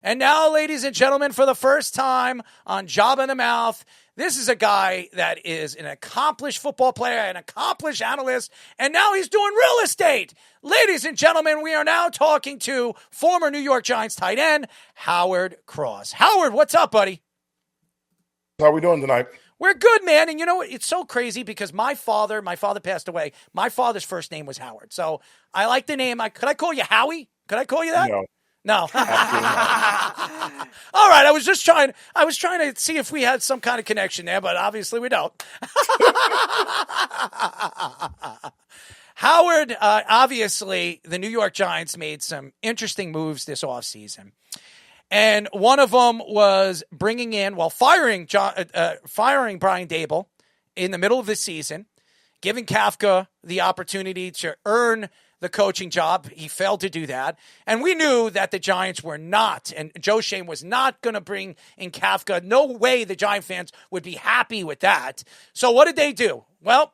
And now, ladies and gentlemen, for the first time on Job in the Mouth, this is a guy that is an accomplished football player, an accomplished analyst, and now he's doing real estate. Ladies and gentlemen, we are now talking to former New York Giants tight end, Howard Cross. Howard, what's up, buddy? How are we doing tonight? We're good, man. And you know what? It's so crazy because my father passed away. My father's first name was Howard. So I like the name. Could I call you Howie? Could I call you that? No. All right. I was trying to see if we had some kind of connection there, but obviously we don't. Howard, obviously the New York Giants made some interesting moves this offseason. And one of them was firing Brian Daboll in the middle of the season, giving Kafka the opportunity to earn the coaching job. He failed to do that. And we knew that the Giants were not, and Joe Schoen was not going to bring in Kafka. No way the Giant fans would be happy with that. So what did they do? Well,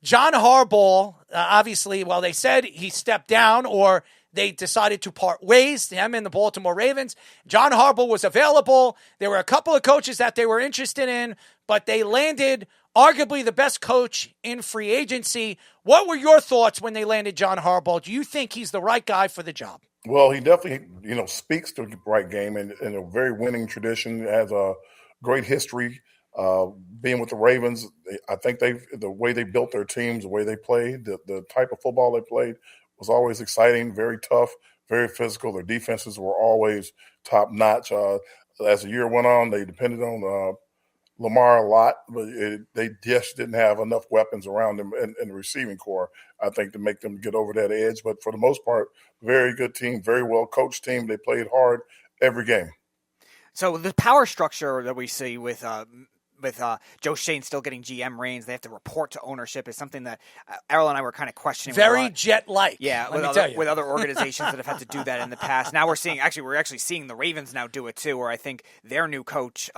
John Harbaugh, obviously, they said he stepped down or they decided to part ways, him and the Baltimore Ravens. John Harbaugh was available. There were a couple of coaches that they were interested in, but they landed arguably the best coach in free agency. What were your thoughts when they landed John Harbaugh? Do you think he's the right guy for the job? Well, he definitely, speaks to the right game and a very winning tradition, has a great history being with the Ravens. I think the way they built their teams, the way they played, the type of football they played was always exciting, very tough, very physical. Their defenses were always top notch. As the year went on, they depended on Lamar a lot, but they just didn't have enough weapons around them in the receiving core, I think, to make them get over that edge. But for the most part, very good team, very well coached team. They played hard every game. So the power structure that we see with Joe Schoen still getting GM reins, they have to report to ownership, is something that Errol and I were kind of questioning. Very jet-like. Yeah, with other organizations that have had to do that in the past. Now we're actually seeing the Ravens now do it too, where I think their new coach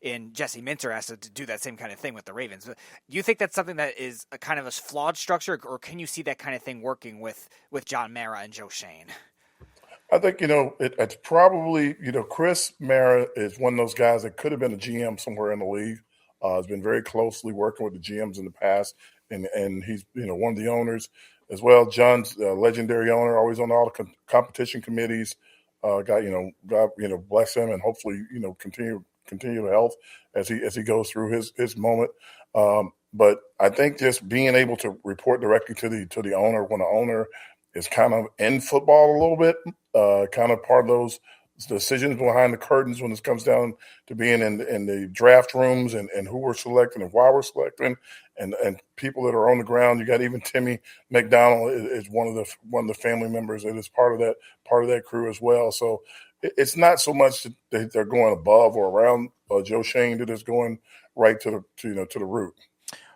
in Jesse Minter has to do that same kind of thing with the Ravens. Do you think that's something that is a kind of a flawed structure, or can you see that kind of thing working with John Mara and Joe Schoen? I think, it's probably, Chris Mara is one of those guys that could have been a GM somewhere in the league. Has been very closely working with the GMs in the past, and he's, one of the owners as well. John's a legendary owner, always on all the competition committees. God, bless him, and hopefully, continue to health as he goes through his moment. But I think just being able to report directly to the owner when the owner is kind of in football a little bit, kind of part of those decisions behind the curtains when it comes down to being in the draft rooms and who we're selecting and why we're selecting and people that are on the ground. You got even Timmy McDonald is one of the family members that is part of that crew as well. So it's not so much that they're going above or around Joe Schoen, that is going right to the root.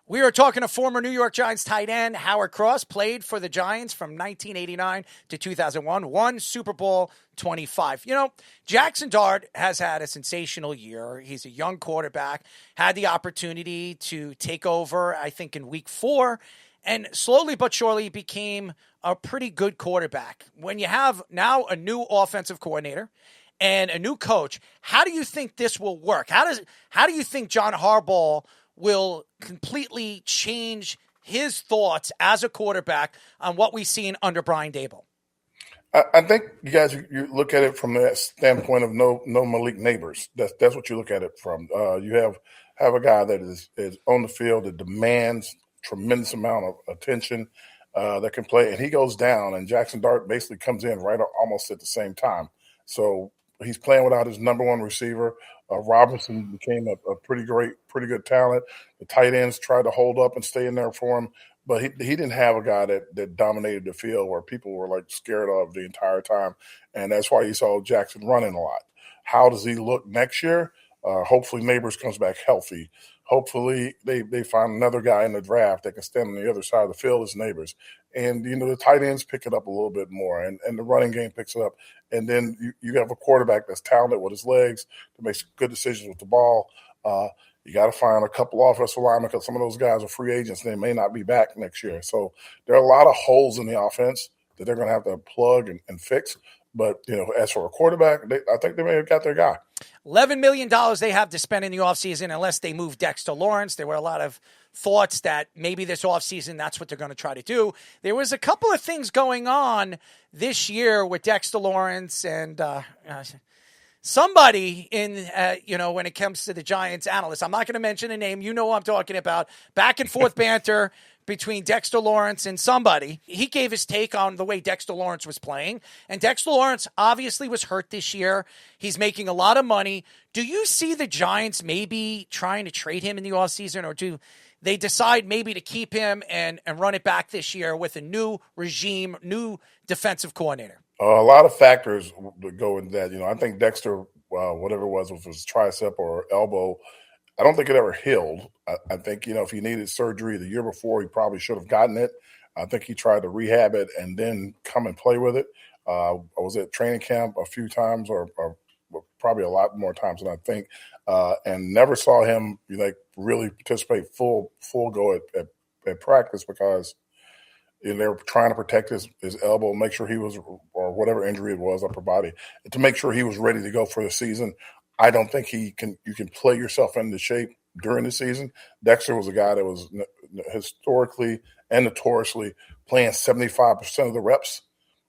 We are talking to former New York Giants tight end Howard Cross, played for the Giants from 1989 to 2001, won Super Bowl 25. Jackson Dart has had a sensational year. He's a young quarterback, had the opportunity to take over, I think, in week 4, and slowly but surely became a pretty good quarterback. When you have now a new offensive coordinator and a new coach, how do you think this will work? How do you think John Harbaugh will completely change his thoughts as a quarterback on what we've seen under Brian Daboll? I think you guys, you look at it from that standpoint of no Malik Neighbors. That's what you look at it from. You have a guy that is on the field that demands tremendous amount of attention, that can play, and he goes down, and Jackson Dart basically comes in right almost at the same time. So he's playing without his number one receiver. Robinson became a pretty good talent. The tight ends tried to hold up and stay in there for him, but he didn't have a guy that dominated the field where people were like scared of the entire time, and that's why you saw Jackson running a lot. How does he look next year? Hopefully Neighbors comes back healthy. Hopefully they find another guy in the draft that can stand on the other side of the field as Neighbors. And, the tight ends pick it up a little bit more, and the running game picks it up. And then you have a quarterback that's talented with his legs to make good decisions with the ball. You got to find a couple offensive linemen because some of those guys are free agents and they may not be back next year. So there are a lot of holes in the offense that they're going to have to plug and fix. But, as for a quarterback, I think they may have got their guy. $11 million they have to spend in the offseason unless they move Dexter Lawrence. There were a lot of thoughts that maybe this offseason that's what they're going to try to do. There was a couple of things going on this year with Dexter Lawrence and somebody in, when it comes to the Giants analysts. I'm not going to mention a name. You know who I'm talking about. Back and forth banter between Dexter Lawrence and somebody. He gave his take on the way Dexter Lawrence was playing. And Dexter Lawrence obviously was hurt this year. He's making a lot of money. Do you see the Giants maybe trying to trade him in the offseason, or do they decide maybe to keep him and run it back this year with a new regime, new defensive coordinator? A lot of factors would go into that. I think Dexter, whatever it was, if it was tricep or elbow, I don't think it ever healed. I think, if he needed surgery the year before, he probably should have gotten it. I think he tried to rehab it and then come and play with it. I was at training camp a few times, or probably a lot more times than I think, and never saw him really participate full go at practice because they were trying to protect his elbow, make sure he was, or whatever injury it was, upper body, to make sure he was ready to go for the season. I don't think you can play yourself into shape during the season. Dexter was a guy that was historically and notoriously playing 75% of the reps.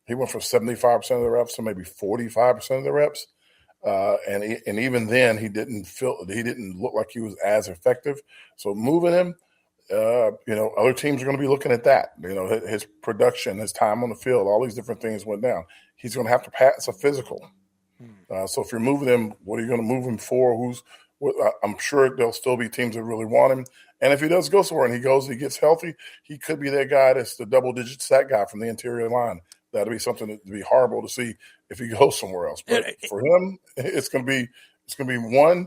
He went from 75% of the reps to maybe 45% of the reps. And even then, he didn't look like he was as effective. So moving him, other teams are going to be looking at that. His production, his time on the field, all these different things went down. He's going to have to pass a physical. So if you're moving him, what are you going to move him for? I'm sure there'll still be teams that really want him. And if he does go somewhere and he gets healthy, he could be that guy that's the double-digit sack guy from the interior line. That'll be something to be horrible to see if he goes somewhere else. But for him, it's going to be one,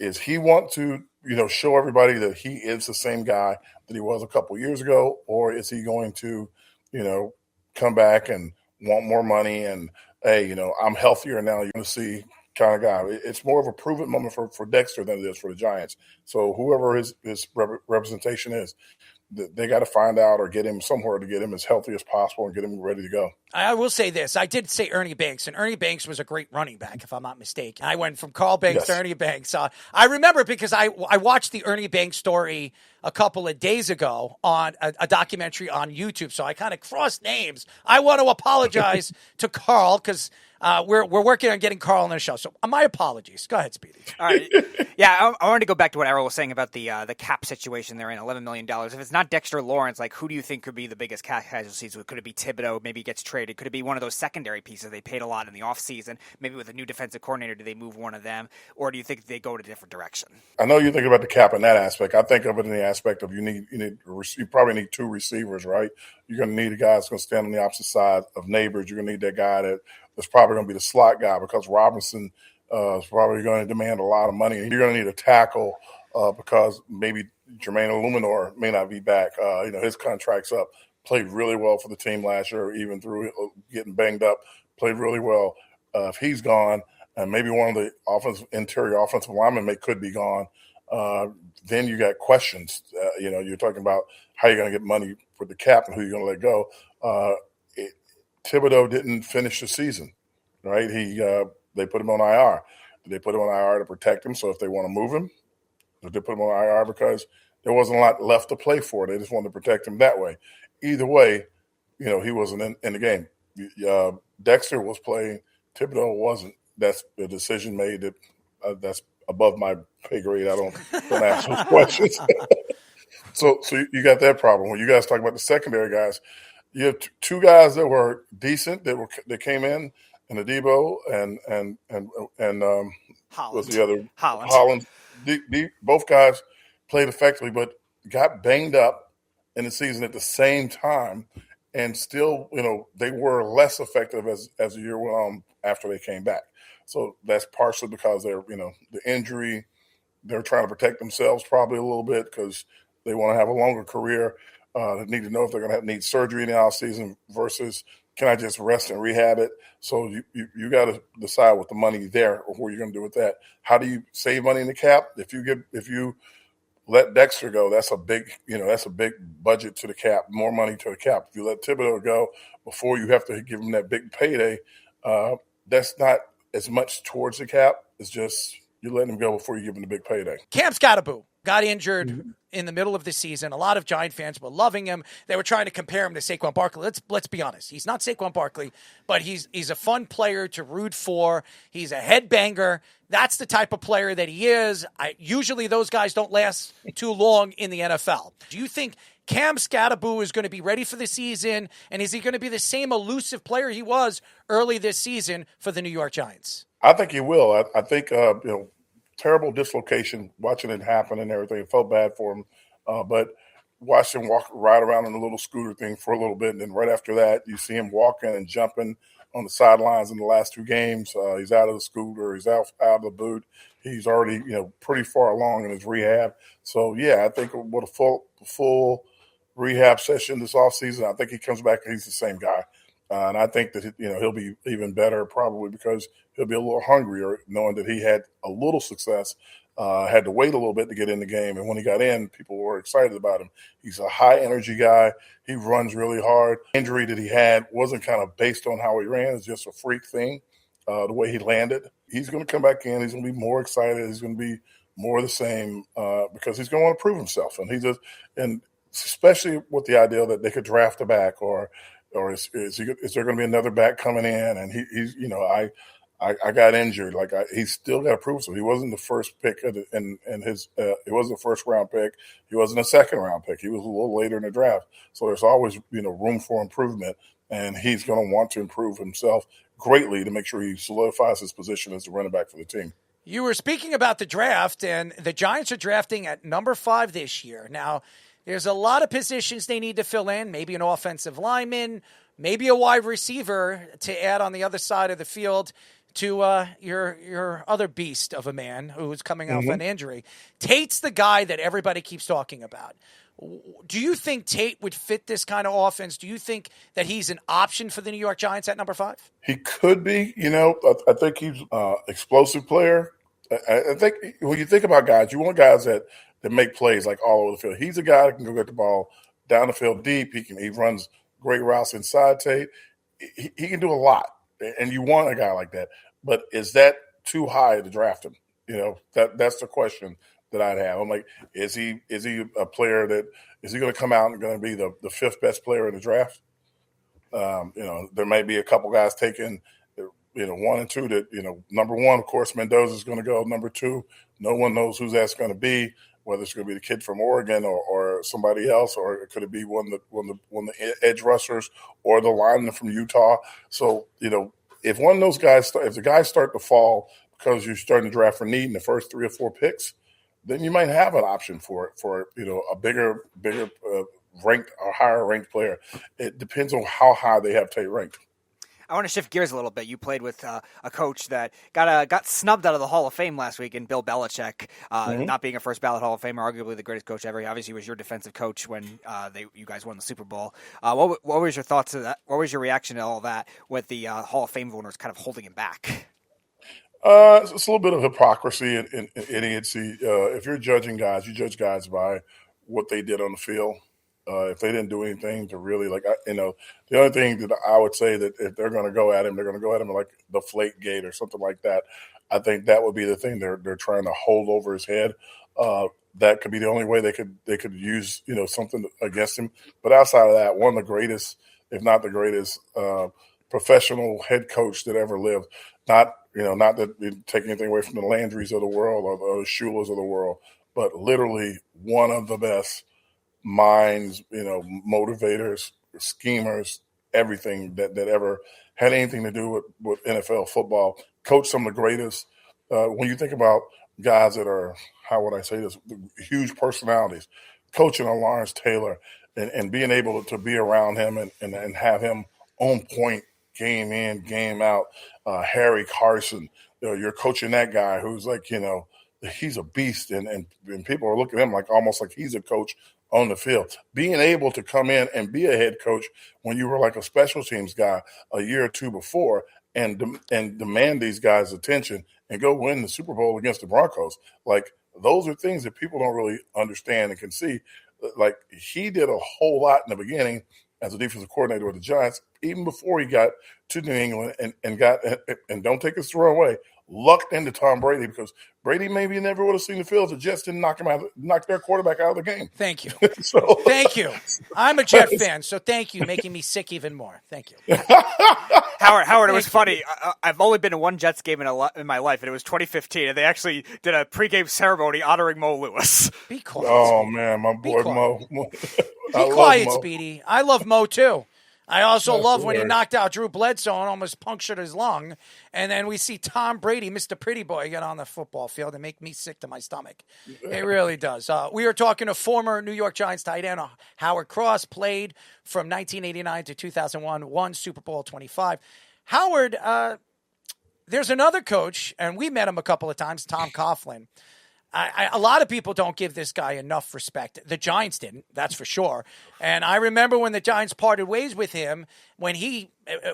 is he want to show everybody that he is the same guy that he was a couple years ago, or is he going to come back and want more money and, hey, I'm healthier now, you're going to see kind of guy. It's more of a prove-it moment for Dexter than it is for the Giants. So whoever his representation is, they got to find out or get him somewhere to get him as healthy as possible and get him ready to go. I will say this. I did say Ernie Banks, and Ernie Banks was a great running back, if I'm not mistaken. I went from Carl Banks to Ernie Banks. I remember because I watched the Ernie Banks story a couple of days ago on a documentary on YouTube, so I kind of crossed names. I want to apologize to Carl because we're working on getting Carl on the show. So my apologies. Go ahead, Speedy. All right. Yeah, I wanted to go back to what Errol was saying about the cap situation they're in, $11 million. If it's not Dexter Lawrence, who do you think could be the biggest cap casualties? Could it be Thibodeau? Maybe he gets traded. Could it be one of those secondary pieces they paid a lot in the offseason? Maybe with a new defensive coordinator, do they move one of them? Or do you think they go in a different direction? I know you think about the cap in that aspect. I think of it in the aspect of you probably need two receivers, right? You're going to need a guy that's going to stand on the opposite side of Neighbors. You're going to need that guy that's probably going to be the slot guy because Robinson is probably going to demand a lot of money. You're going to need a tackle because maybe Jermaine Illuminor may not be back. His contract's up. Played really well for the team last year, even through getting banged up. Played really well. If he's gone, and maybe one of the interior offensive linemen could be gone, then you got questions. You're talking about how you're going to get money for the cap and who you're going to let go. Thibodeau didn't finish the season, right? They put him on IR. They put him on IR to protect him. So if they want to move him, they put him on IR because there wasn't a lot left to play for. They just wanted to protect him that way. Either way, he wasn't in the game. Dexter was playing. Thibodeau wasn't. That's the decision made. That's above my pay grade. I don't ask those questions. So you got that problem. When you guys talk about the secondary guys, you have two guys that were decent that came in, and Adebo and Holland. what's the other? Holland. Both guys played effectively, but got banged up in the season at the same time, and still, they were less effective as the year went on after they came back. So that's partially because they're, the injury. They're trying to protect themselves probably a little bit because they want to have a longer career. They need to know if they're going to need surgery in the offseason versus can I just rest and rehab it? So you got to decide with the money there or what you're going to do with that. How do you save money in the cap? If you let Dexter go, that's a big budget to the cap, more money to the cap. If you let Thibodeau go before you have to give him that big payday, That's not as much towards the cap. It's just you letting him go before you give him the big payday. Cam Scottaboo got injured in the middle of the season. A lot of Giant fans were loving him. They were trying to compare him to Saquon Barkley. Let's be honest. He's not Saquon Barkley, but he's a fun player to root for. He's a headbanger. That's the type of player that he is. Usually those guys don't last too long in the NFL. Do you think Cam Scottaboo is going to be ready for the season, and is he going to be the same elusive player he was early this season for the New York Giants? I think he will. I think terrible dislocation, watching it happen and everything. It felt bad for him, but watched him ride around in a little scooter thing for a little bit, and then right after that, you see him walking and jumping on the sidelines in the last 2 games. He's out of the scooter. He's out of the boot. He's already pretty far along in his rehab. So yeah, I think with a full rehab session this offseason, I think he comes back and he's the same guy. And I think that he'll be even better probably because he'll be a little hungrier, knowing that he had a little success, had to wait a little bit to get in the game. And when he got in, people were excited about him. He's a high-energy guy. He runs really hard. Injury that he had wasn't kind of based on how he ran. It's just a freak thing, the way he landed. He's going to come back in. He's going to be more excited. He's going to be more the same because he's going to want to prove himself. And especially with the idea that they could draft a back or is there going to be another back coming in? And he's I got injured. He's still got to prove so. He wasn't the first pick in his. He wasn't the first round pick. He wasn't a second round pick. He was a little later in the draft. So there's always room for improvement, and he's going to want to improve himself greatly to make sure he solidifies his position as the running back for the team. You were speaking about the draft, and the Giants are drafting at number 5 this year. Now, there's a lot of positions they need to fill in, maybe an offensive lineman, maybe a wide receiver to add on the other side of the field to your other beast of a man who's coming off an injury. Tate's the guy that everybody keeps talking about. Do you think Tate would fit this kind of offense? Do you think that he's an option for the New York Giants at number 5? He could be. I think he's an explosive player. I think when you think about guys, you want guys that make plays like all over the field. He's a guy that can go get the ball down the field deep. He runs great routes inside Tate. He can do a lot, and you want a guy like that. But is that too high to draft him? That's the question that I'd have. I'm like, is he a player that is he going to come out and going to be the 5th best player in the draft? There may be a couple guys taking 1 and 2 that number 1, of course, Mendoza is going to go. Number 2, no one knows who that's going to be. Whether it's going to be the kid from Oregon or somebody else, or could it be one of the edge rushers or the lineman from Utah? So if one of those guys, if the guys start to fall because you're starting to draft for need in the first 3 or 4 picks, then you might have an option for a bigger ranked or higher ranked player. It depends on how high they have Tate ranked. I want to shift gears a little bit. You played with a coach that got snubbed out of the Hall of Fame last week in Bill Belichick, not being a first ballot Hall of Famer, arguably the greatest coach ever. He obviously was your defensive coach when you guys won the Super Bowl. What was your thoughts of that? What was your reaction to all that with the Hall of Fame owners kind of holding him back? It's a little bit of hypocrisy and idiocy. If you're judging guys, you judge guys by what they did on the field. If they didn't do anything to really the only thing that I would say that if they're going to go at him, they're going to go at him like the Flake Gate or something like that. I think that would be the thing they're trying to hold over his head. That could be the only way they could use something against him. But outside of that, one of the greatest, if not the greatest, professional head coach that ever lived. Not that we take anything away from the Landrys of the world or the Shulers of the world, but literally one of the best minds, motivators, schemers, everything that ever had anything to do with NFL football. Coach some of the greatest. When you think about guys that are, how would I say this, huge personalities, coaching on Lawrence Taylor and being able to be around him and have him on point, game in, game out. Harry Carson, you're coaching that guy who's he's a beast, and people are looking at him almost like he's a coach on the field. Being able to come in and be a head coach when you were like a special teams guy a year or 2 before and demand these guys' attention and go win the Super Bowl against the Broncos. Those are things that people don't really understand and can see. He did a whole lot in the beginning as a defensive coordinator with the Giants. even before he got to New England and don't take this the wrong way, lucked into Tom Brady because Brady maybe never would have seen the field if the Jets didn't knock their quarterback out of the game. Thank you. So Thank you. I'm a Jet fan, so thank you, making me sick even more. Thank you. Howard, it was funny. I've only been to one Jets game in my life, and it was 2015, and they actually did a pregame ceremony honoring Mo Lewis. Be quiet. Oh, man, my boy Mo. Be quiet, Speedy. I love Mo, too. I also love when he knocked out Drew Bledsoe and almost punctured his lung. And then we see Tom Brady, Mr. Pretty Boy, get on the football field and make me sick to my stomach. It really does. We are talking to former New York Giants tight end Howard Cross, played from 1989 to 2001, won Super Bowl 25. Howard, there's another coach, and we met him a couple of times, Tom Coughlin. A lot of people don't give this guy enough respect. The Giants didn't, that's for sure. And I remember when the Giants parted ways with him, when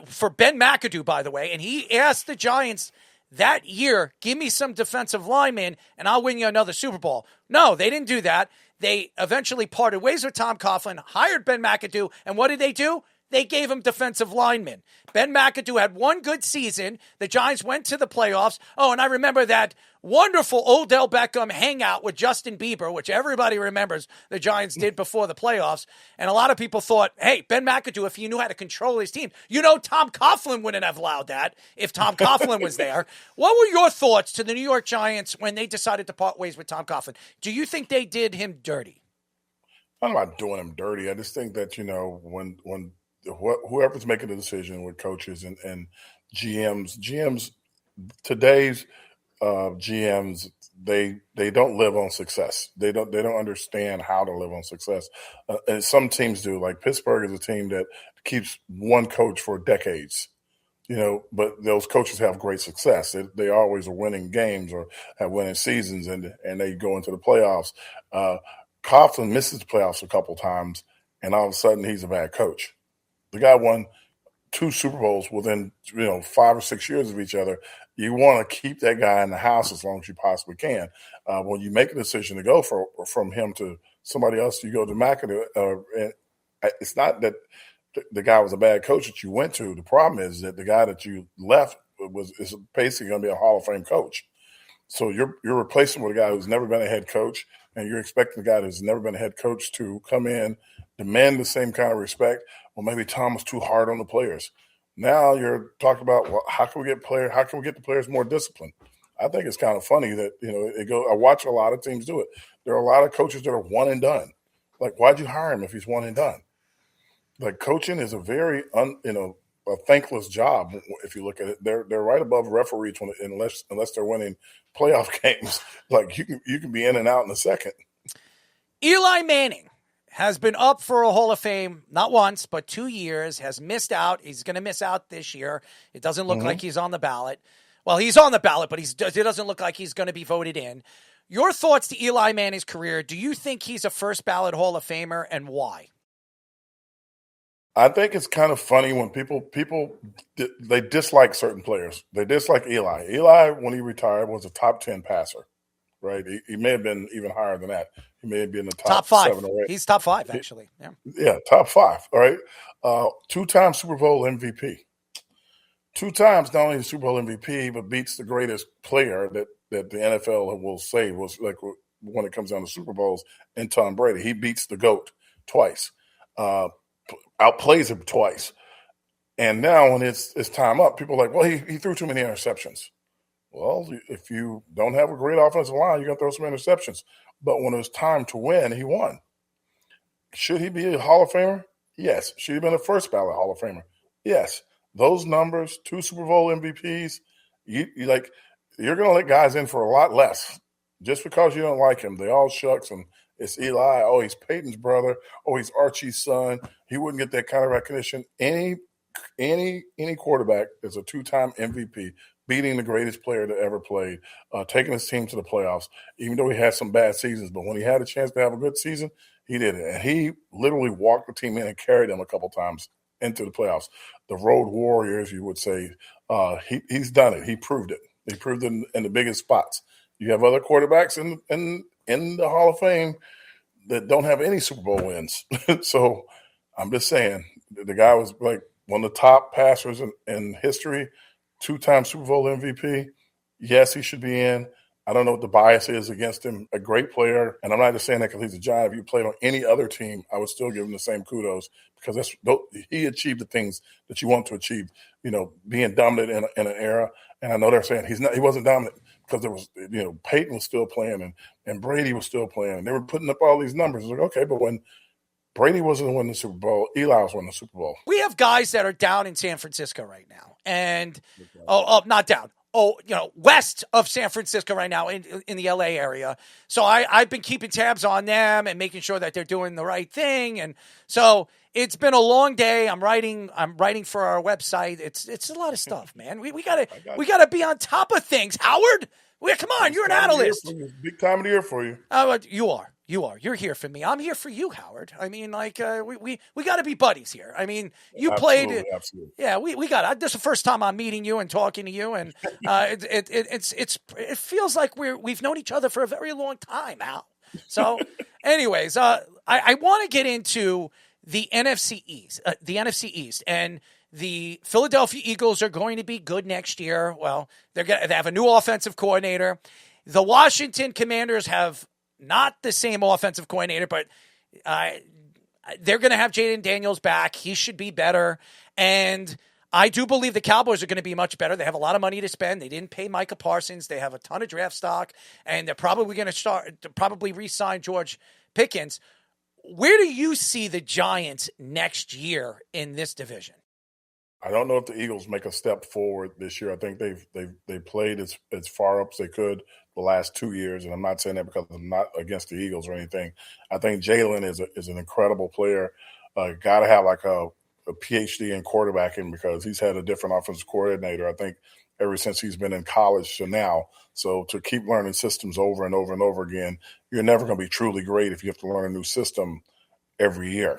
for Ben McAdoo, by the way, and he asked the Giants that year, give me some defensive linemen and I'll win you another Super Bowl. No, they didn't do that. They eventually parted ways with Tom Coughlin, hired Ben McAdoo, and what did they do? They gave him defensive linemen. Ben McAdoo had one good season. The Giants went to the playoffs. Oh, and I remember that wonderful Odell Beckham hangout with Justin Bieber, which everybody remembers the Giants did before the playoffs. And a lot of people thought, hey, Ben McAdoo, if he knew how to control his team, Tom Coughlin wouldn't have allowed that if Tom Coughlin was there. What were your thoughts to the New York Giants when they decided to part ways with Tom Coughlin? Do you think they did him dirty? I'm not doing him dirty. I just think that, when whoever's making the decision with coaches and GMs, today's GMs, they don't live on success. They don't understand how to live on success. And some teams do. Like Pittsburgh is a team that keeps one coach for decades. But those coaches have great success. They always are winning games or have winning seasons, and they go into the playoffs. Coughlin misses the playoffs a couple times, and all of a sudden he's a bad coach. The guy won 2 Super Bowls within 5 or 6 years of each other. You want to keep that guy in the house as long as you possibly can. When you make a decision to go from him to somebody else, you go to McAdoo. And it's not that the guy was a bad coach that you went to. The problem is that the guy that you left is basically going to be a Hall of Fame coach. So you're replacing with a guy who's never been a head coach, and you're expecting the guy who's never been a head coach to come in, demand the same kind of respect. Well, maybe Tom was too hard on the players. Now you're talking about, well, how can we get the players more disciplined? I think it's kind of funny that I watch a lot of teams do it. There are a lot of coaches that are one and done. Like, why'd you hire him if he's one and done? Like, coaching is a very a thankless job. If you look at it, they're right above referees unless they're winning playoff games. Like, you can be in and out in a second. Eli Manning has been up for a Hall of Fame not once, but 2 years, has missed out. He's going to miss out this year. It doesn't look like he's on the ballot. Well, he's on the ballot, but it doesn't look like he's going to be voted in. Your thoughts to Eli Manning's career. Do you think he's a first ballot Hall of Famer, and why? I think it's kind of funny when people they dislike certain players. They dislike Eli. Eli, when he retired, was a top 10 passer. Right, he may have been even higher than that. He may have been the top 5. 7 or 8. He's top 5, actually. Yeah, top 5. All right, 2-time Super Bowl MVP. 2 times not only the Super Bowl MVP, but beats the greatest player that the NFL will say was like when it comes down to Super Bowls, and Tom Brady. He beats the GOAT twice, outplays him twice, and now when it's time up, people are like, well, he threw too many interceptions. Well, if you don't have a great offensive line, you're going to throw some interceptions. But when it was time to win, he won. Should he be a Hall of Famer? Yes. Should he have been a first ballot Hall of Famer? Yes. Those numbers, 2 Super Bowl MVPs, you're going to let guys in for a lot less. Just because you don't like him, they all shucks, and it's Eli. Oh, he's Peyton's brother. Oh, he's Archie's son. He wouldn't get that kind of recognition. Any quarterback is a 2-time MVP, beating the greatest player that ever played, taking his team to the playoffs, even though he had some bad seasons. But when he had a chance to have a good season, he did it. And he literally walked the team in and carried them a couple times into the playoffs. The road warriors, you would say, he's done it. He proved it. He proved it in the biggest spots. You have other quarterbacks in the Hall of Fame that don't have any Super Bowl wins. So I'm just saying, the guy was like one of the top passers in history, 2-time Super Bowl MVP. Yes, he should be in. I don't know what the bias is against him. A great player, and I'm not just saying that because he's a Giant. If you played on any other team, I would still give him the same kudos because he achieved the things that you want to achieve. Being dominant in an era. And I know they're saying he wasn't dominant because there was, Peyton was still playing and Brady was still playing, and they were putting up all these numbers. It's like, okay, but when Brady wasn't winning the Super Bowl, Eli was winning the Super Bowl. We have guys that are down in San Francisco right now, and not down. West of San Francisco right now in the LA area. So I've been keeping tabs on them and making sure that they're doing the right thing. And so it's been a long day. I'm writing for our website. It's a lot of stuff, man. We gotta be on top of things. Howard, come on, you're an analyst. Big time of the year for you. You are. You're here for me. I'm here for you, Howard. I mean, we got to be buddies here. I mean, you played. Absolutely. Yeah, we got it. This is the first time I'm meeting you and talking to you, and it feels like we've known each other for a very long time, Al. So, anyways, I want to get into the NFC East, and the Philadelphia Eagles are going to be good next year. Well, they have a new offensive coordinator. The Washington Commanders have not the same offensive coordinator, but they're going to have Jaden Daniels back. He should be better. And I do believe the Cowboys are going to be much better. They have a lot of money to spend. They didn't pay Micah Parsons. They have a ton of draft stock, and they're probably going to re-sign George Pickens. Where do you see the Giants next year in this division? I don't know if the Eagles make a step forward this year. I think they've played as far up as they could the last 2 years, and I'm not saying that because I'm not against the Eagles or anything. I think Jalen is an incredible player. Got to have like a PhD in quarterbacking because he's had a different offensive coordinator, I think, ever since he's been in college to now. So to keep learning systems over and over and over again, you're never going to be truly great if you have to learn a new system every year.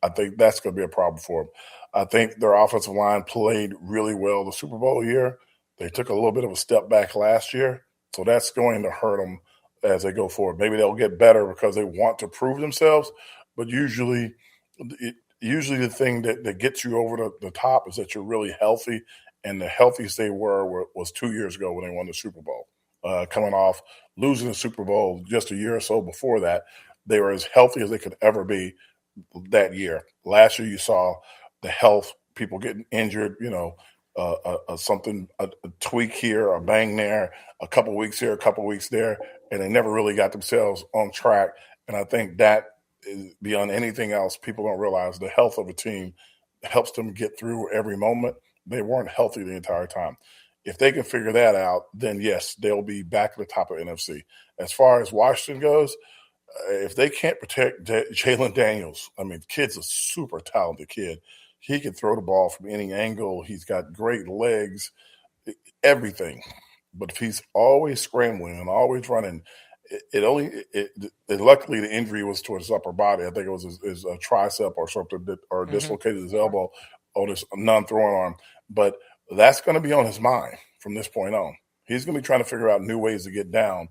I think that's going to be a problem for them. I think their offensive line played really well the Super Bowl year. They took a little bit of a step back last year, so that's going to hurt them as they go forward. Maybe they'll get better because they want to prove themselves, but usually the thing that gets you over the top is that you're really healthy, and the healthiest they was 2 years ago when they won the Super Bowl. Coming off losing the Super Bowl just a year or so before that, they were as healthy as they could ever be that year. Last year you saw the health, people getting injured, a tweak here, a bang there, a couple weeks here, a couple weeks there, and they never really got themselves on track. And I think that is beyond anything else, people don't realize the health of a team helps them get through every moment. They weren't healthy the entire time. If they can figure that out, then yes, they'll be back at the top of NFC. As far as Washington goes, if they can't protect Jalen Daniels, I mean, the kid's a super talented kid. He can throw the ball from any angle. He's got great legs, everything. But if he's always scrambling and always running, luckily the injury was to his upper body. I think it was his tricep or something or dislocated his elbow on his non-throwing arm. But that's going to be on his mind from this point on. He's going to be trying to figure out new ways to get down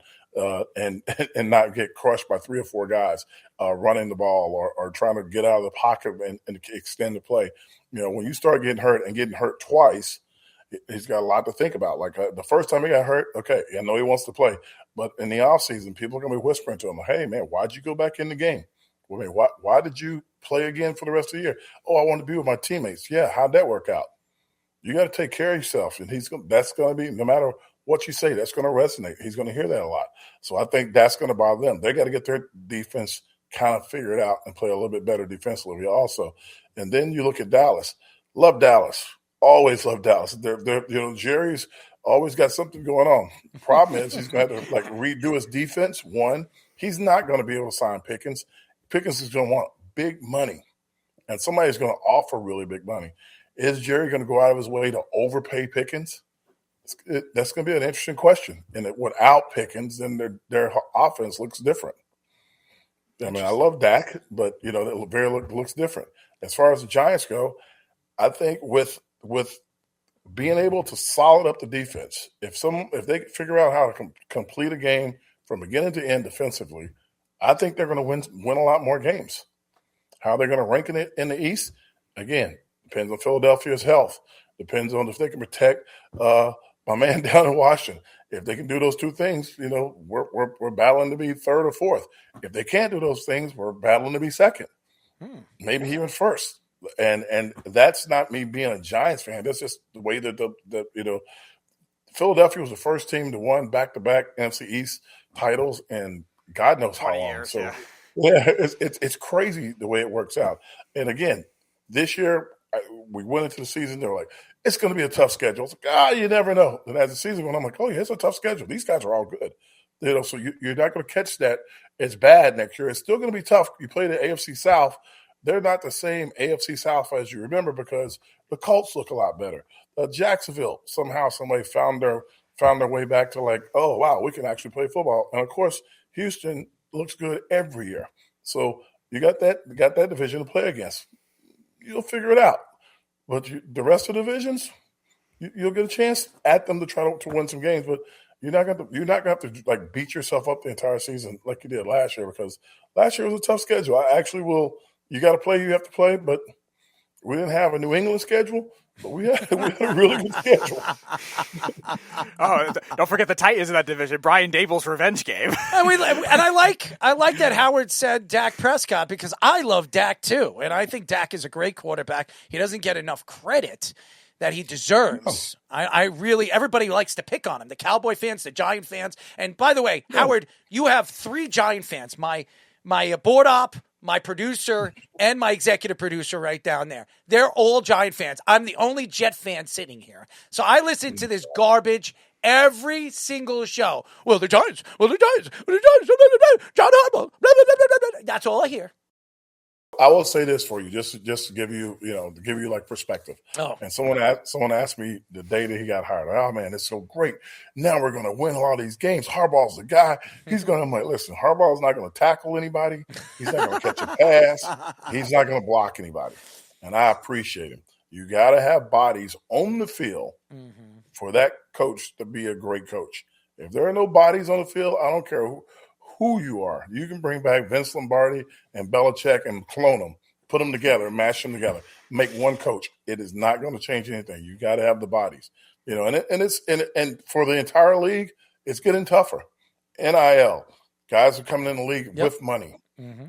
and not get crushed by 3 or 4 guys running the ball or trying to get out of the pocket and extend the play. When you start getting hurt twice, he's got a lot to think about. Like the first time he got hurt, okay, I know he wants to play. But in the offseason, people are going to be whispering to him, hey, man, why'd you go back in the game? Well, man, why did you play again for the rest of the year? Oh, I want to be with my teammates. Yeah, how'd that work out? You got to take care of yourself. And that's going to be, no matter what you say, that's going to resonate. He's going to hear that a lot. So I think that's going to bother them. They got to get their defense kind of figured out and play a little bit better defensively also. And then you look at Dallas. Love Dallas. Always love Dallas. Jerry's always got something going on. The problem is he's going to have to redo his defense. One, he's not going to be able to sign Pickens. Pickens is going to want big money, and somebody's going to offer really big money. Is Jerry going to go out of his way to overpay Pickens? That's going to be an interesting question. And without Pickens, then their offense looks different. I mean, I love Dak, but it looks different. As far as the Giants go, I think with being able to solid up the defense, if they figure out how to complete a game from beginning to end defensively, I think they're going to win a lot more games. How they're going to rank in the East, again, Depends on Philadelphia's health. Depends on if they can protect my man down in Washington. If they can do those two things, we're battling to be third or fourth. If they can't do those things, we're battling to be second, maybe even first. And that's not me being a Giants fan. That's just the way that Philadelphia was the first team to win back-to-back NFC East titles, and God knows how long. Years, so it's crazy the way it works out. And again, this year we went into the season. They were like, it's going to be a tough schedule. It's like, you never know. And as the season went on, I'm like, oh yeah, it's a tough schedule. These guys are all good. So you're not going to catch that as bad next year. It's still going to be tough. You play the AFC South. They're not the same AFC South as you remember because the Colts look a lot better. Jacksonville somehow, somebody found their way back to like, oh wow, we can actually play football. And of course, Houston looks good every year. So you got that division to play against. You'll figure it out. But the rest of the divisions, you'll get a chance at them to try to win some games. But you're not gonna have to like beat yourself up the entire season like you did last year because last year was a tough schedule. I actually will. You got to play. You have to play, but we didn't have a New England schedule, but we had a really good schedule. Don't forget the Titans in that division. Brian Daboll's revenge game. And I like that Howard said Dak Prescott because I love Dak too, and I think Dak is a great quarterback. He doesn't get enough credit that he deserves. Everybody likes to pick on him. The Cowboy fans, the Giant fans, and by the way, Howard, you have 3 Giant fans. My board op, my producer, and my executive producer right down there. They're all Giant fans. I'm the only Jet fan sitting here. So I listen to this garbage every single show. Well, the Giants. John Harbaugh. That's all I hear. I will say this for you, just to give you, like perspective. Oh. And someone asked me the day that he got hired. Oh man, it's so great. Now we're going to win a lot of these games. Harbaugh's the guy. I'm like, listen, Harbaugh's not going to tackle anybody. He's not going to catch a pass. He's not going to block anybody. And I appreciate him. You got to have bodies on the field for that coach to be a great coach. If there are no bodies on the field, I don't care who you are. You can bring back Vince Lombardi and Belichick and clone them, put them together, mash them together, make one coach. It is not going to change anything. You got to have the bodies, and for the entire league, it's getting tougher. NIL, guys are coming in the league with money.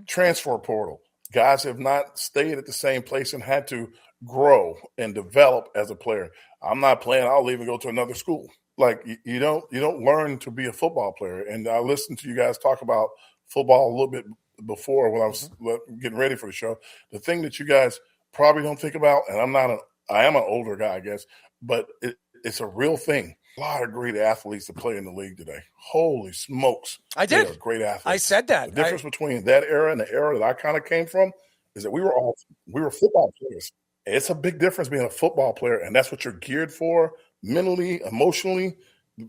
Transfer portal, guys have not stayed at the same place and had to grow and develop as a player. I'm not playing. I'll leave and go to another school. Like you don't learn to be a football player. And I listened to you guys talk about football a little bit before when I was getting ready for the show. The thing that you guys probably don't think about, and I am an older guy, I guess, but it's a real thing. A lot of great athletes that play in the league today. Holy smokes. I did. They are great athletes. I said that. The difference between that era and the era that I kind of came from is that we were football players. It's a big difference being a football player, and that's what you're geared for mentally, emotionally.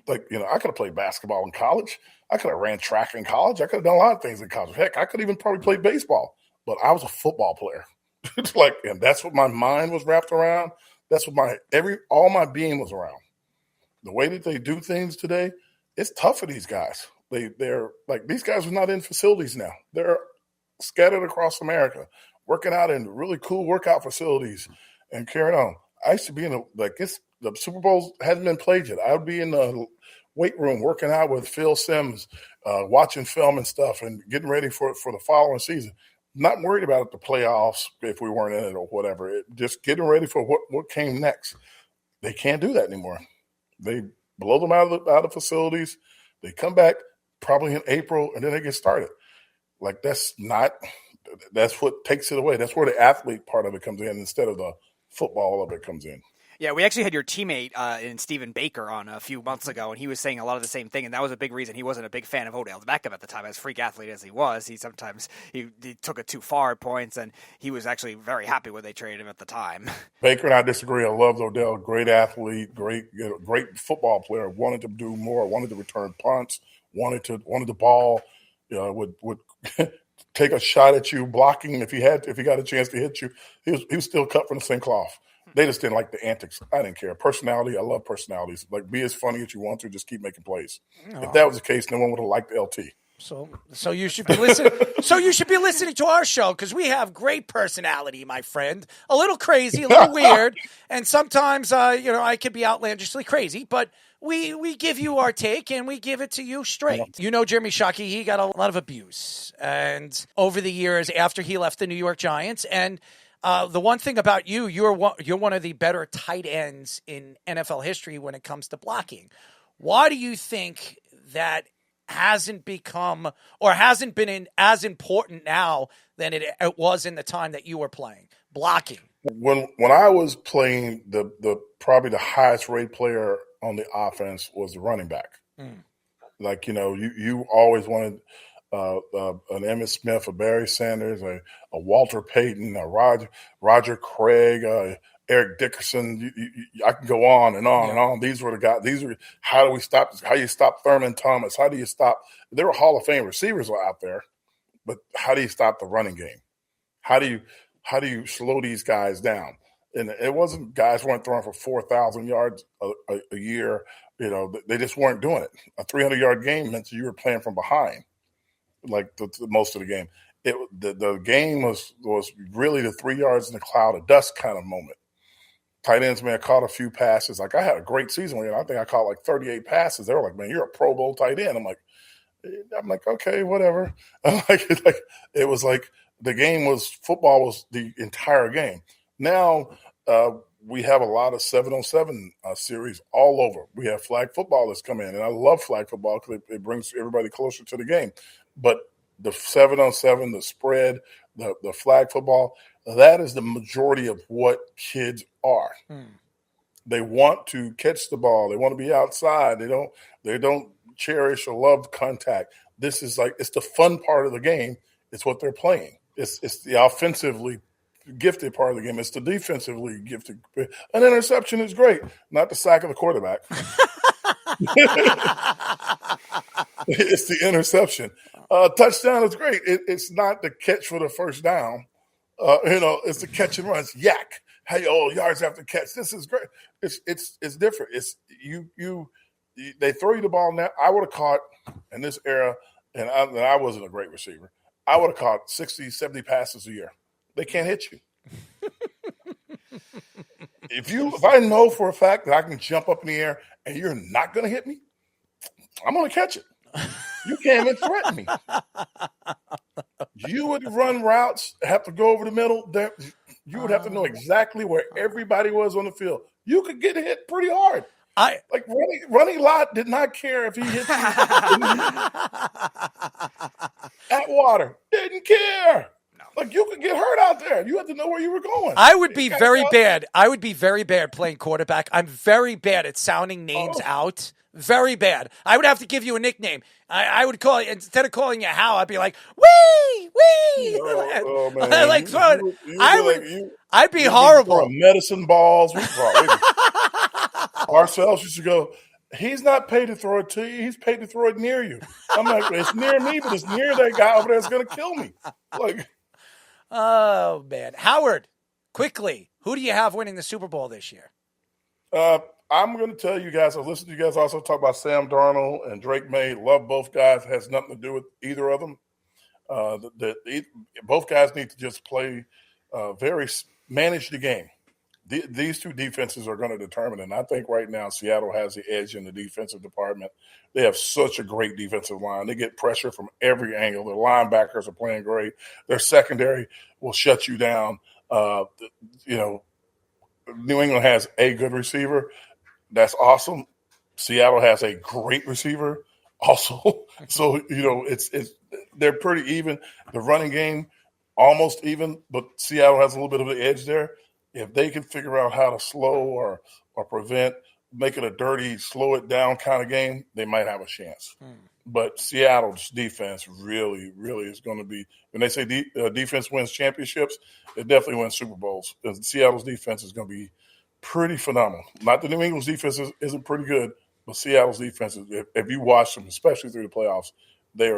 Like, I could have played basketball in college. I could have ran track in college. I could have done a lot of things in college. Heck, I could even probably play baseball, but I was a football player. And that's what my mind was wrapped around. That's what all my being was around. The way that they do things today, it's tough for these guys. They're like, these guys are not in facilities now. They're scattered across America, working out in really cool workout facilities and carrying on. I used to be the Super Bowl hasn't been played yet. I would be in the weight room working out with Phil Simms, watching film and stuff and getting ready for the following season. Not worried about the playoffs if we weren't in it or whatever. Just getting ready for what came next. They can't do that anymore. They blow them out of facilities. They come back probably in April, and then they get started. Like, that's what takes it away. That's where the athlete part of it comes in instead of the football of it comes in. Yeah, we actually had your teammate in Stephen Baker on a few months ago, and he was saying a lot of the same thing, and that was a big reason he wasn't a big fan of Odell Beckham at the time. As freak athlete as he was, he took it too far at points, and he was actually very happy when they traded him at the time. Baker and I disagree. I loved Odell. Great athlete, great football player. Wanted to do more. Wanted to return punts. Wanted the ball. Would take a shot at you, blocking if he got a chance to hit you. He was still cut from the same cloth. They just didn't like the antics. I didn't care. Personality, I love personalities. Like, be as funny as you want to, just keep making plays. If that was the case, no one would have liked LT. So you should be listening. So you should be listening to our show because we have great personality, my friend. A little crazy, a little weird, and sometimes I could be outlandishly crazy, but we give you our take and we give it to you straight. You know, Jeremy Shockey, he got a lot of abuse, and over the years after he left the New York Giants, and the one thing about you're one of the better tight ends in NFL history when it comes to blocking. Why do you think that hasn't become or hasn't been as important now than it was in the time that you were playing blocking? When I was playing, the probably the highest rate player on the offense was the running back. Like, you always wanted an Emmitt Smith, a Barry Sanders, a Walter Payton, a Roger Craig, Eric Dickerson. I can go on and on and on. These were the guys. How do you stop Thurman Thomas? How do you stop? There were Hall of Fame receivers out there, but how do you stop the running game? How do you slow these guys down? And it wasn't guys weren't throwing for 4,000 yards a year. They just weren't doing it. A 300-yard game meant you were playing from behind, like most of the game. The game was really the 3 yards in the cloud of dust kind of moment. Tight ends may have caught a few passes. Like, I had a great season. I think I caught like 38 passes. They were like, "Man, you're a Pro Bowl tight end." I'm like, okay, whatever. It was like football was the entire game. Now we have a lot of 7-on-7 series all over. We have flag football that's come in, and I love flag football because it brings everybody closer to the game. But the 7-on-7, the spread, the flag football, that is the majority of what kids are. They want to catch the ball. They want to be outside. They don't cherish or love contact. This is it's the fun part of the game. It's what they're playing. It's the offensively gifted part of the game. It's the defensively gifted. An interception is great, not the sack of the quarterback. It's the interception. Touchdown is great. It's not the catch for the first down. It's the catch and run. It's yak. Hey, yards after catch. This is great. It's different. It's they throw you the ball now. I would have caught in this era, and I wasn't a great receiver. I would have caught 60, 70 passes a year. They can't hit you. If I know for a fact that I can jump up in the air and you're not going to hit me, I'm going to catch it. You can't even threaten me. You would run routes, have to go over the middle. You would have to know exactly where everybody was on the field. You could get hit pretty hard. Ronnie Lott did not care if he hit you. Atwater didn't care. Like, you could get hurt out there. You had to know where you were going. I would be very bad. I would be very bad playing quarterback. I'm very bad at sounding names out. Very bad. I would have to give you a nickname. I would call instead of calling you Hal, I'd be like, wee. Oh, man. I'd be horrible. Medicine balls. Ourselves used to go, he's not paid to throw it to you. He's paid to throw it near you. I'm like, it's near me, but it's near that guy over there that's going to kill me. Oh, man. Howard, quickly, who do you have winning the Super Bowl this year? I'm going to tell you guys, I've listened to you guys also talk about Sam Darnold and Drake May. Love both guys. It has nothing to do with either of them. Both guys need to just play manage the game. These two defenses are going to determine it. And I think right now Seattle has the edge in the defensive department. They have such a great defensive line. They get pressure from every angle. Their linebackers are playing great. Their secondary will shut you down. New England has a good receiver. That's awesome. Seattle has a great receiver also. So, they're pretty even. The running game, almost even, but Seattle has a little bit of an edge there. If they can figure out how to slow or prevent, make it a dirty, slow it down kind of game, they might have a chance. But Seattle's defense really, really is going to be – when they say defense wins championships, it definitely wins Super Bowls. Seattle's defense is going to be pretty phenomenal. Not that New England's defense isn't pretty good, but Seattle's defense, if you watch them, especially through the playoffs, they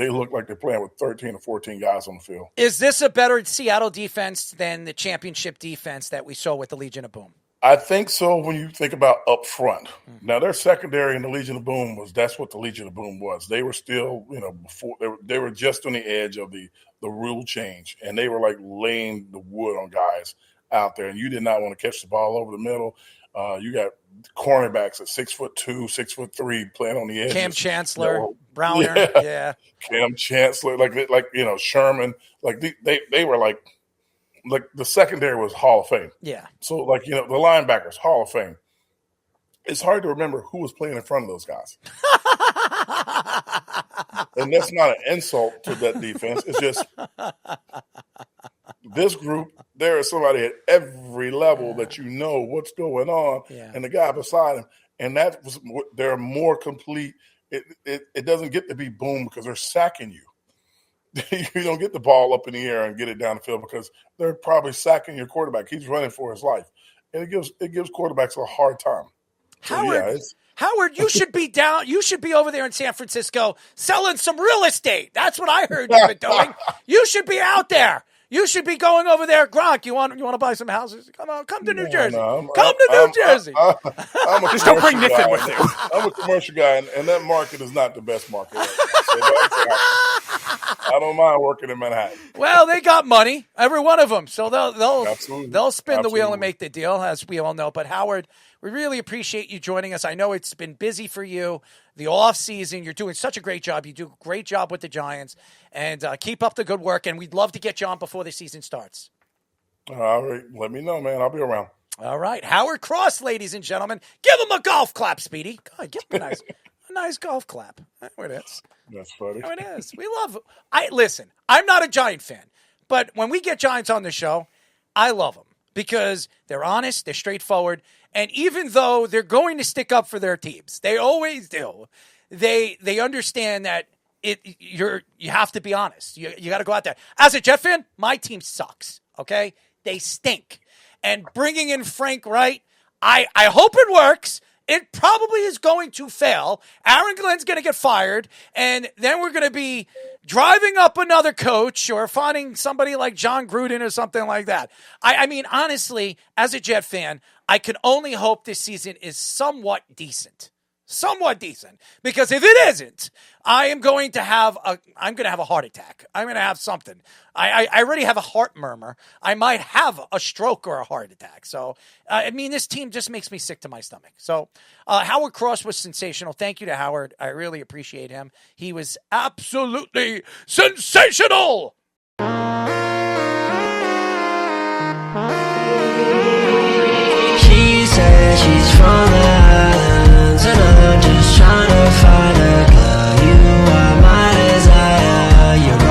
look like they're playing with 13 or 14 guys on the field. Is this a better Seattle defense than the championship defense that we saw with the Legion of Boom? I think so when you think about up front. Now, their secondary in the Legion of Boom that's what the Legion of Boom was. They were still, before they were just on the edge of the rule change, and they were like laying the wood on guys out there, and you did not want to catch the ball over the middle. You got cornerbacks at 6'2", 6'3", playing on the edges. Cam Chancellor, Browner, yeah. Cam Chancellor, like Sherman, like they were like the secondary was Hall of Fame. Yeah. So the linebackers, Hall of Fame. It's hard to remember who was playing in front of those guys. And that's not an insult to that defense. It's just this group, there is somebody at every level that what's going on, and the guy beside him. And they're more complete. It doesn't get to be boom because they're sacking you. You don't get the ball up in the air and get it down the field because they're probably sacking your quarterback. He's running for his life. And it gives quarterbacks a hard time. Howard, you should be down. You should be over there in San Francisco selling some real estate. That's what I heard you've been doing. You should be out there. You should be going over there. Gronk, you want to buy some houses? Come to New Jersey. Come to New Jersey. Just don't bring Nathan with you. I'm a commercial guy, and that market is not the best market right now. So I don't mind working in Manhattan. Well, they got money, every one of them, so they'll spin the wheel and make the deal, as we all know. But Howard, we really appreciate you joining us. I know it's been busy for you, the off season. You're doing such a great job. You do a great job with the Giants, and keep up the good work. And we'd love to get you on before the season starts. All right, let me know, man. I'll be around. All right, Howard Cross, ladies and gentlemen, give him a golf clap, Speedy. God, give him a nice golf clap. There it is. That's funny. There it is. We love. Listen. I'm not a Giant fan, but when we get Giants on the show, I love them because they're honest, they're straightforward, and even though they're going to stick up for their teams, they always do. They understand that you have to be honest. You got to go out there. As a Jet fan, my team sucks. Okay, they stink. And bringing in Frank Wright, I hope it works. It probably is going to fail. Aaron Glenn's going to get fired, and then we're going to be driving up another coach or finding somebody like John Gruden or something like that. I mean, honestly, as a Jet fan, I can only hope this season is somewhat decent. Somewhat decent. Because if it isn't, I'm going to have a heart attack. I'm going to have something. I already have a heart murmur. I might have a stroke or a heart attack. So, this team just makes me sick to my stomach. So, Howard Cross was sensational. Thank you to Howard. I really appreciate him. He was absolutely sensational.